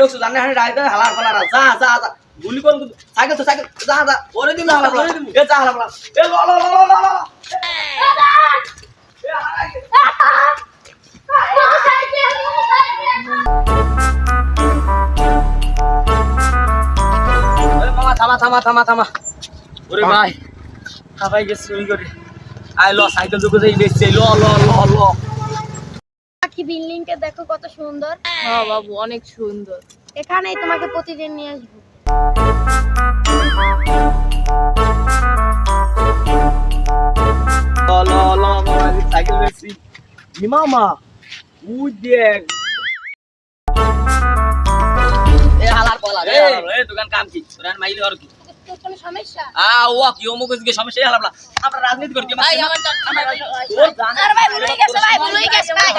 ঢুকছো জানে হানি রাইতে হালার ফালার যা যা যা গুলি কোন সাইকেল তো সাইকেল যা যা ওরে দিন হালার ফালার এ যা হালার ফালার এ ল ল ল ল ল মামা থামা থামা থামা থামা ওরে ভাই সবাই গেছে সুইং করে আই ল সাইকেল দুটো যাই বেচছে ল ল ল ল পাখি বিল্ডিংটা দেখো কত সুন্দর। হ্যাঁ বাবু অনেক সুন্দর। এখানেই তোমাকে প্রতিদিন নিয়ে আসবো। ল ল ল মামা সাইকেল বেচছি মামা উই দেখ এ হালার পালা এ দোকান কাম কি তোরান মাইলি আর কি তোর কোনো সমস্যা? ও কি অমুক কি সমস্যা হালাবলা আমরা রাজনীতি করি ভাই আমার ওর জান আরে ভাই ভুলে গেছে ভাই ভুলে গেছে ভাই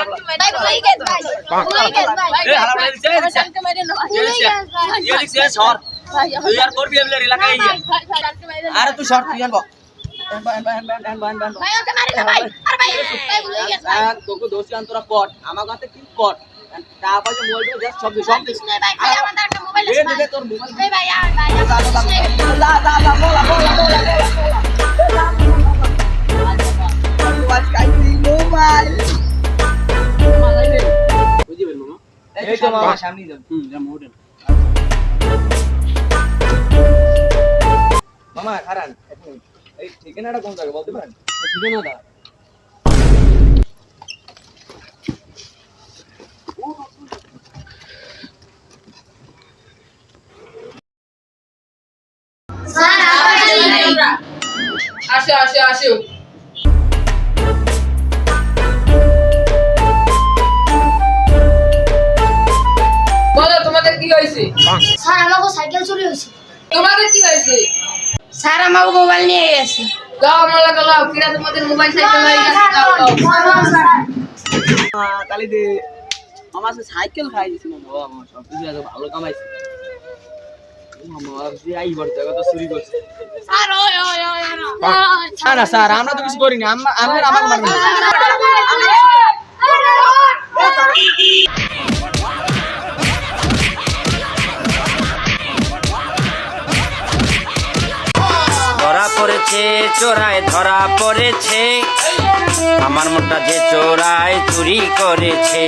ভাই ভুলে গেছে ভাই ভুলে গেছে ভাই এ হালাবলা দিছে চালকে মেরে না ভাই। ভুলে গেছে ভাই এ দিছে সর ভাই তুই আর করবি এমলে এলাকায় ইয়া চালকে মেরে না। আরে তুই সর তুই আনবো ভাই ওকে মারি না ভাই আরে ভাই ভাই ভুলে গেছে ভাই তোকে দোষ আন তোরা কট আমার কাছে কি কট টাকা পয়সা মোবাইল তো জাস্ট সব দিস ভাই ভাই আমাদের একটা মোবাইল দে আছে দে তোর মোবাইল ভাই ভাই আর ভাই যা যা যা বলা বলা বলা মোবাইল কাইছি মোবাইল বুঝিবেন মামা এই তো মামা সামনে যাও যা মোড়েন মামা খারান এই ঠিকানাটা কোন জায়গা বলতে পারেন ঠিকানাটা আসো আসো আসো। বলো তোমাদের কি হয়েছে? স্যার আমাকে সাইকেল চুরি হয়েছে। তোমাদের কি হয়েছে? স্যার আমাকে মোবাইল নিয়ে গেছে। যাও আমার লাগা লাও কিরা তোমাদের মোবাইল সাইকেল হয়ে গেছে যাও যাও। তালি দে মামা সাইকেল খাই দিছি মামা আমার সব কিছু এত ভালো কামাইছে মামা যে আই বড় জায়গা তো চুরি করছে স্যার ওই না স্যার আমরা তো কিছু করিনি আমরা আমাকে মারবেন ধরা পড়েছে চোরায় ধরা পড়েছে আমার মোটা যে চোরায় চুরি করেছে।